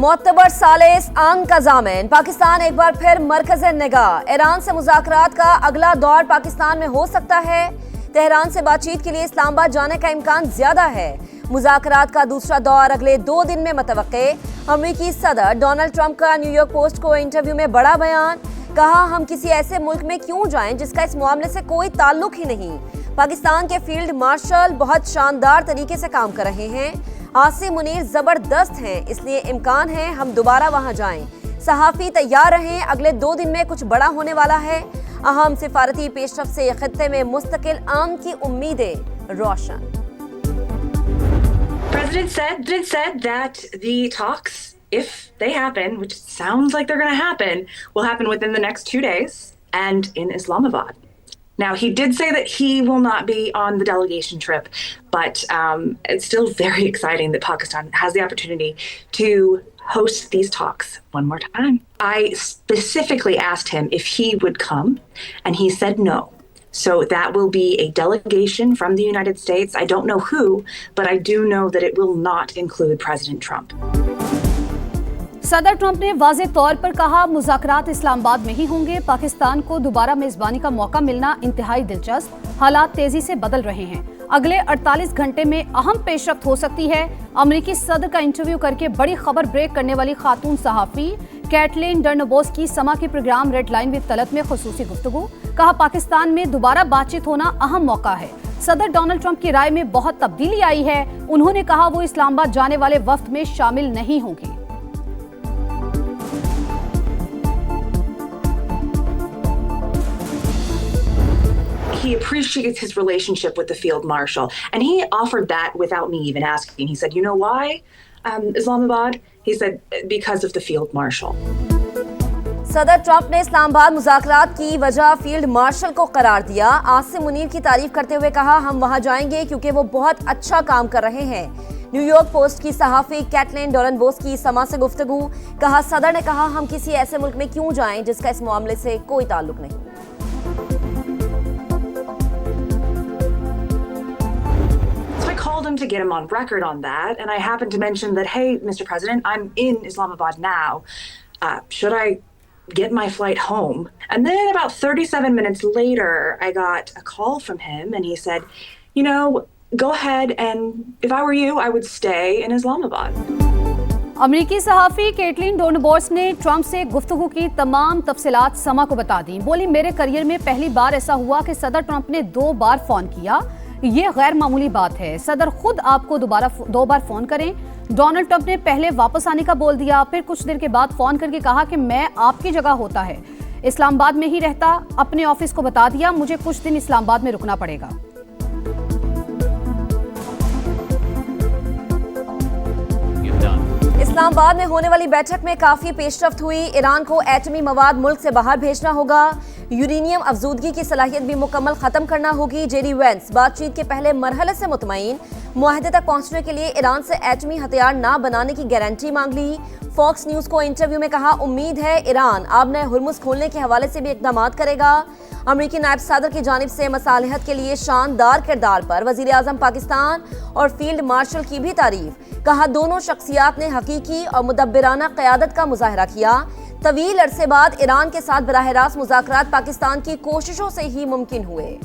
मोतबर सालिस आंग का जामिन पाकिस्तान एक बार फिर मरकज़ निगाह। ईरान से मुज़ाकरात का अगला दौर पाकिस्तान में हो सकता है। तेहरान से बातचीत के लिए इस्लामाबाद जाने का इम्कान ज्यादा है। मुज़ाकरात का दूसरा दौर अगले 2 दिन में मुतवक्के। अमेरिकी सदर डोनाल्ड ट्रंप का न्यूयॉर्क पोस्ट को इंटरव्यू में बड़ा बयान। कहा, हम किसी ऐसे मुल्क में क्यों जाएं जिसका इस मामले से कोई ताल्लुक ही नहीं। पाकिस्तान के फील्ड मार्शल बहुत शानदार तरीके से काम कर रहे हैं। आसिम मुनीर जबरदस्त हैं, इसलिए इम्कान है हम दोबारा वहां जाएं। सहाफी तैयार रहें, अगले 2 दिन में कुछ बड़ा होने वाला है। अहम सिफारती पेशरफ से खित्ते में मुस्तकिल आम की उम्मीदें रोशन। President said that the talks, if they happen, which sounds like they're going to happen, will happen within the next 2 days and in Islamabad. Now, he did say that he will not be on the delegation trip, but it's still very exciting that Pakistan has the opportunity to host these talks one more time. I specifically asked him if he would come, and he said no. So that will be a delegation from the United States. I don't know who, but I do know that it will not include President Trump. सदर Trump ने वाज़ेह तौर पर कहा, मुज़ाकरात इस्लामाबाद में ही होंगे। पाकिस्तान को दोबारा मेजबानी का मौका मिलना इंतहाई दिलचस्प। हालात तेजी से बदल रहे हैं। अगले 48 घंटे में अहम पेशरफ्त हो सकती है। अमेरिकी सदर का इंटरव्यू करके बड़ी खबर ब्रेक करने वाली खातून सहाफी कैटलीन डर्नबोस की समा के program red line with Talat में खुसूसी गुफ्तगू। कहा, पाकिस्तान में दोबारा बातचीत होना अहम मौका है। सदर डोनाल्ड ट्रंप की राय में बहुत तब्दीली आई है। उन्होंने कहा वो इस्लामाबाद जाने वाले वफ्द में शामिल नहीं होंगी। He appreciates his relationship with the field marshal, and he offered that without me even asking. He said, "You know why, Islamabad?" He said, "Because of the field marshal." सदर ट्रंप ने इस्लामाबाद मुज़ाकरात की वजह फील्ड मार्शल को करार दिया। आसिम मुनीर की तारीफ करते हुए कहा, हम वहां जाएंगे क्योंकि वो बहुत अच्छा काम कर रहे हैं। न्यूयॉर्क पोस्ट की सहाफी कैटलीन डर्नबोस की समा से गुफ्तगू। कहा, सदर ने कहा, हम किसी ऐसे मुल्क में क्यों जाएं जिसका इस मामले से कोई ताल्लुक नहीं। Called him to get him on record on that, and I happened to mention that, hey, Mr. President, I'm in Islamabad now. Should I get my flight home? And then about 37 minutes later, I got a call from him, and he said, you know, go ahead, and if I were you, I would stay in Islamabad. अमेरिकी सहाफी Catelyn डर्नबोस ने Trump से गुफ्तगू की तमाम तफसीलात समा को बता दी। बोली, मेरे करियर में पहली बार ऐसा हुआ कि सदर ट्रंप ने 2 बार फोन किया। ये गैर मामूली बात है। सदर खुद आपको 2 बार फोन करें। डोनाल्ड ट्रंप ने पहले वापस आने का बोल दिया, फिर कुछ देर के बाद फोन करके कहा कि मैं आपकी जगह होता है इस्लामाबाद में ही रहता। अपने ऑफिस को बता दिया मुझे कुछ दिन इस्लामाबाद में रुकना पड़ेगा। इस्लामाबाद में होने वाली बैठक में काफी पेशरफ्त हुई। ईरान को एटमी मवाद मुल्क से बाहर भेजना होगा। यूरेनियम अफजूदगी की सलाहियत भी मुकम्मल खत्म करना होगी। जेडी वेंस बातचीत के पहले मरहले से मुतमईन। मुआहदे तक पहुंचने के लिए ईरान से एटमी हथियार ना बनाने की गारंटी मांग ली। फॉक्स न्यूज को इंटरव्यू में कहा, उम्मीद है ईरान आबने हुर्मुज खोलने के हवाले से भी इकदाम करेगा। अमेरिकी नायब सदर की जानिब से मसालिहत के लिए शानदार किरदार पर वजीर आजम पाकिस्तान और फील्ड मार्शल की भी तारीफ। कहा, दोनों शख्सियात ने हकीकी और मुदब्बिराना क़यादत का मुजाहरा किया। तवील अरसे बाद ईरान के साथ बराह रास्त मुज़ाकरात पाकिस्तान की कोशिशों से ही मुमकिन हुए।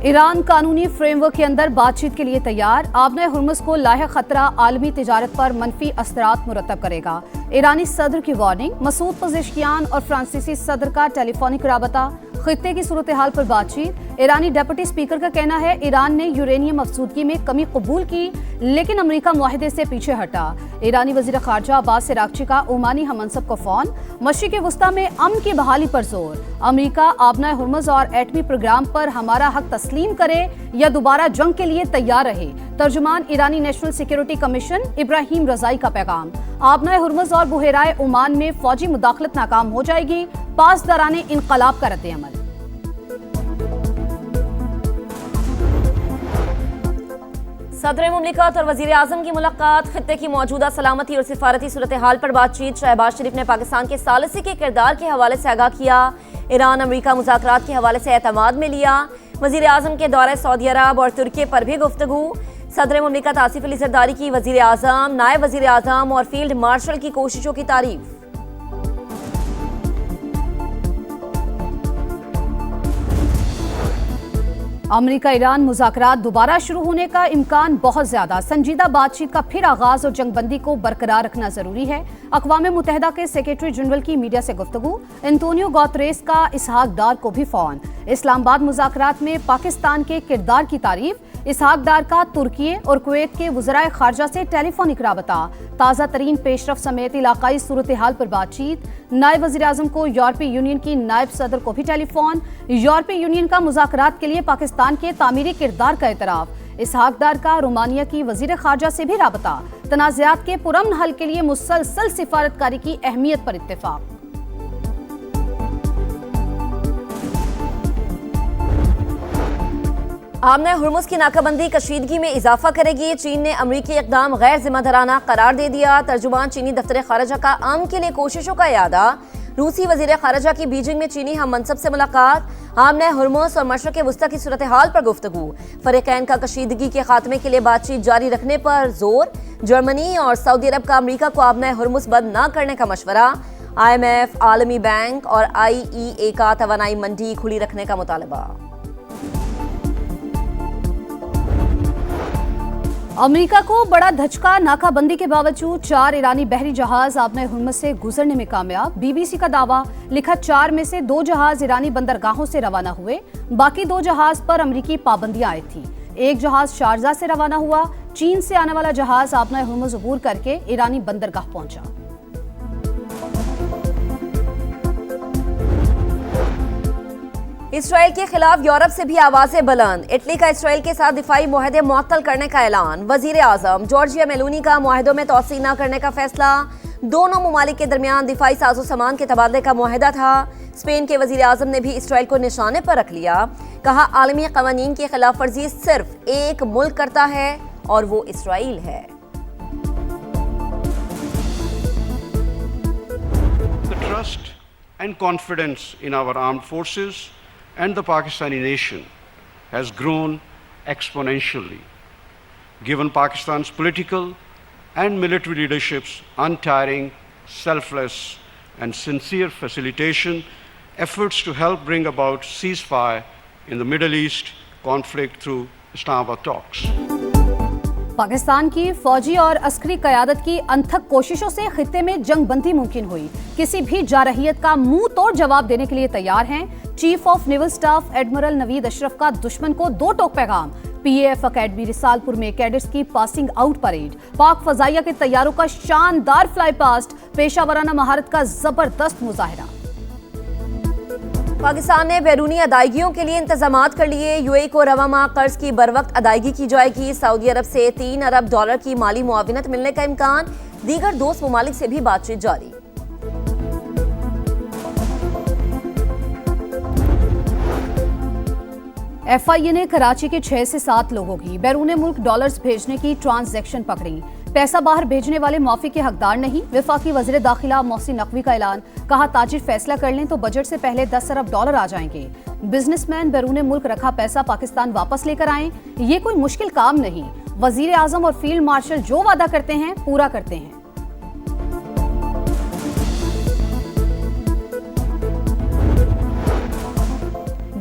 ईरान कानूनी फ्रेमवर्क के अंदर बातचीत के लिए तैयार। आबने हुर्मुज को लाहिक खतरा आलमी तिजारत पर मनफी असरात मुरतब करेगा। ईरानी सदर की वार्निंग। मसूद पज़ेश्कियान और फ्रांसीसी सदर का टेलीफोनिक राबता। खित्ते की सूरत हाल पर बातचीत। ईरानी डिप्टी स्पीकर का कहना है ईरान ने यूरेनियम अफजूदगी में कमी कबूल की, लेकिन अमेरिका मुआहदे से पीछे हटा। ईरानी वजीर खारजा अब्बास इराक्ची का ओमानी हममनसब को फोन। मशरिक़ वस्ता में अमन की बहाली पर जोर। अमेरिका आबना हुर्मुज और एटमी प्रोग्राम पर हमारा हक तस्लीम करे या दोबारा जंग के लिए तैयार रहे। तर्जुमान ईरानी नेशनल सिक्योरिटी कमीशन इब्राहिम रजाई का पैगाम। आबना हुर्मुज और बुहेराए ओमान में फौजी मुदाखलत नाकाम हो जाएगी। पासदाराने इनकलाब का रद्द-ए-अमल। सदर मुमलिकत और वजीर आजम की मुलाकात। खित्ते की मौजूदा सलामती और सिफारती सूरत हाल पर बातचीत। शहबाज शरीफ ने पाकिस्तान के सालिसी के किरदार के हवाले से आगाह किया। ईरान अमेरिका मुज़ाकरात के हवाले से एतमाद में लिया। वजीर आजम के दौरे सऊदी अरब और तुर्की पर भी गुफ्तगू। सदर मुमलिकत आसिफ अली जरदारी की वजीर आजम, नायब वजीर आजम और फील्ड मार्शल की कोशिशों की तारीफ। अमेरिका ईरान मुज़ाकरात दोबारा शुरू होने का इम्कान बहुत ज्यादा। संजीदा बातचीत का फिर आगाज और जंगबंदी को बरकरार रखना जरूरी है। अक़वाम मुत्तहिदा के सेक्रेटरी जनरल की मीडिया से गुफ्तगू। एंटोनियो गुतेरेस का इसहाक डार को भी फोन। इस्लामाबाद मुज़ाकरात में पाकिस्तान के किरदार की तारीफ। इसहाक डार का तुर्की और कुवैत के वज़राए खारजा से टेलीफोनिक राबता। ताज़ा तरीन पेशरफ समेत इलाकाई सूरत हाल पर बातचीत। नायब वज़ीर आज़म को यूरोपीय यूनियन की नायब सदर को भी टेलीफोन। यूरोपीय यूनियन का मुज़ाकरात के लिए पाकिस्तान के तामीरी किरदार का एतराफ़। इसहाक डार का रोमानिया की वज़ीर खारजा से भी राबता। तनाज़ात के पुरअमन हल के लिए मुसलसल सिफारतकारी की अहमियत पर इत्तेफाक। आमने हुर्मुज़ की नाकाबंदी कशीदगी में इजाफा करेगी। चीन ने अमरीकी इक़दाम गैर जिम्मेदाराना करार दे दिया। तर्जुमान चीनी दफ्तर खारजा का अमन के लिए कोशिशों का यादा। रूसी वज़ीर खारजा की बीजिंग में चीनी हम मनसब से मुलाकात। आमने हुर्मुज़ और मशरक़ वस्ता की सूरत हाल पर गुफ्तगू। फ़रीक़ैन का कशीदगी के खात्मे के लिए बातचीत जारी रखने पर जोर। जर्मनी और सऊदी अरब का अमरीका को आमने हुर्मुज़ बंद न करने का मशवरा। IMF, आलमी बैंक और IEA का तवानाई मंडी खुली रखने का मुतालबा। अमेरिका को बड़ा धचका। नाकाबंदी के बावजूद 4 ईरानी बहरी जहाज आबने हुर्मुज़ से गुजरने में कामयाब। BBC का दावा। लिखा 4 में से 2 जहाज ईरानी बंदरगाहों से रवाना हुए। बाकी 2 जहाज पर अमरीकी पाबंदियां आई थी। एक जहाज शारजा से रवाना हुआ। चीन से आने वाला जहाज आबने हुर्मुज़ अबूर करके ईरानी बंदरगाह पहुंचा। इसराइल के खिलाफ यूरोप से भी आवाजें बुलंद। इटली का इसराइल के साथ दिफाई मुआहदे मुअत्तल करने का ऐलान। वजीर आजम जॉर्जिया मेलोनी का मुआहदों में तोसी न करने का फैसला। दोनों ममालिक के दरमियान दिफाई साजो सामान के तबादले का मुआहदा था। स्पेन के वजीर आजम ने भी इसराइल को निशाने पर रख लिया। कहा आलमी कवानीन की खिलाफ वर्जी सिर्फ एक मुल्क करता है और वो इसराइल है। The trust and confidence in our armed forces and the Pakistani nation has grown exponentially, given Pakistan's political and military leadership's untiring, selfless and sincere facilitation efforts to help bring about ceasefire in the Middle East conflict through Islamabad talks. Pakistan की फौजी और अस्करी क़यादत की अनथक कोशिशों से खित्ते में जंग बंदी मुमकिन हुई। किसी भी जारहियत का मुंह तोड़ जवाब देने के लिए तैयार हैं। Chief of naval staff admiral Naveed Ashraf का दुश्मन को 2 टोक पैगाम। PAF अकेडमी रिसालपुर में कैडेट्स की पासिंग आउट परेड। पाक फजाइया के तैयारों का शानदार फ्लाई पास्ट। पेशावराना महारत का जबरदस्त मुजाहिरा। पाकिस्तान ने बैरूनी अदायगियों के लिए इंतजामात कर लिए। UAE को रवा माह कर्ज की बरवक्त अदायगी की जाएगी। सऊदी अरब से $3 अरब की माली मुआविनत मिलने का इम्कान। दीगर दोस्त ममालिक से भी बातचीत जारी। FIA ने कराची के 6 से 7 लोगों की बैरून मुल्क डॉलर्स भेजने की ट्रांजैक्शन पकड़ी। पैसा बाहर भेजने वाले माफी के हकदार नहीं। वफाकी वज़ीर दाखिला मोहसिन नकवी का ऐलान। कहा ताजिर फैसला कर लें तो बजट से पहले $10 अरब आ जाएंगे। बिजनेसमैन बैरून मुल्क रखा पैसा पाकिस्तान वापस लेकर आएं, ये कोई मुश्किल काम नहीं। वज़ीर आज़म और फील्ड मार्शल जो वादा करते हैं पूरा करते हैं।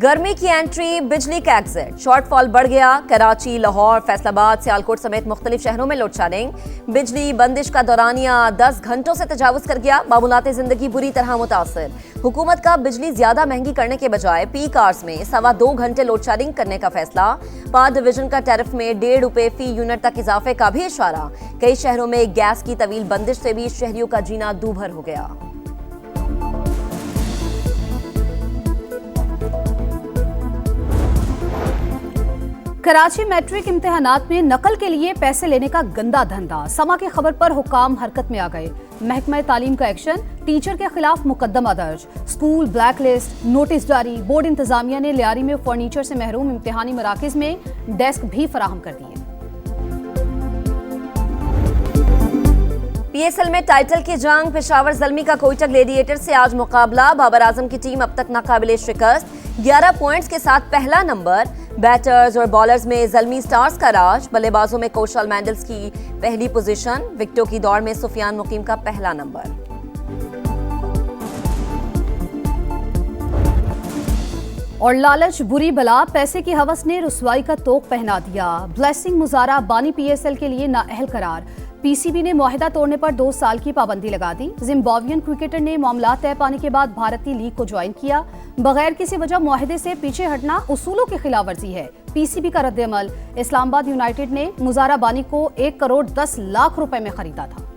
गर्मी की एंट्री, बिजली का एग्जिट। शॉर्टफॉल बढ़ गया। कराची, लाहौर, फैसलाबाद, सियालकोट समेत मुख्तलिफ शहरों में लोड शेडिंग। बिजली बंदिश का दौरानिया 10 घंटों से तजावुज कर गया। मामूलात जिंदगी बुरी तरह मुतासर। हुकूमत का बिजली ज्यादा महंगी करने के बजाय पीक आवर्स में 2.25 घंटे लोड शेडिंग करने का फैसला। पावर डिवीजन का टैरिफ में ₹1.5 फी यूनिट तक इजाफे का भी इशारा। कई शहरों में गैस की तवील बंदिश से भी शहरियों का जीना दूभर हो गया। कराची मैट्रिक इम्तिहानात में नकल के लिए पैसे लेने का गंदा धंधा। समा की खबर पर हुकाम हरकत में आ गए। महकमा तालीम का एक्शन। टीचर के खिलाफ मुकदमा दर्ज। स्कूल ब्लैक लिस्ट, नोटिस जारी। बोर्ड इंतजामिया ने लियारी में फर्नीचर से महरूम इम्तिहानी मराकिज में डेस्क भी फराहम कर दिए। PSL में टाइटल की जंग। पेशावर ज़ल्मी का कोयटा ग्लेडिएटर से आज मुकाबला। बाबर आजम की टीम अब तक नाकाबिले शिकस्त। 11 पॉइंट्स के साथ पहला नंबर। बैटर्स और बॉलर्स में ज़ल्मी स्टार्स का राज। बल्लेबाजों में कौशल मैंडल्स की पहली पोजीशन। विकेटों की दौड़ में सुफियान मुकीम का पहला नंबर। और लालच बुरी बला, पैसे की हवस ने रुसवाई का तोक पहना दिया। ब्लेसिंग मुजारा बानी पीएसएल के लिए नाअहल करार। पीसीबी ने मुआहिदा तोड़ने पर 2 साल की पाबंदी लगा दी। जिम्बाब्वियन क्रिकेटर ने मामला तय पाने के बाद भारतीय लीग को ज्वाइन किया। बगैर किसी वजह मुआहिदे से पीछे हटना उसूलों की खिलाफ वर्जी है। पीसीबी का रद्द-ए-अमल। इस्लामाबाद यूनाइटेड ने मुजारा बानी को 1 करोड़ 10 लाख रुपए में खरीदा था।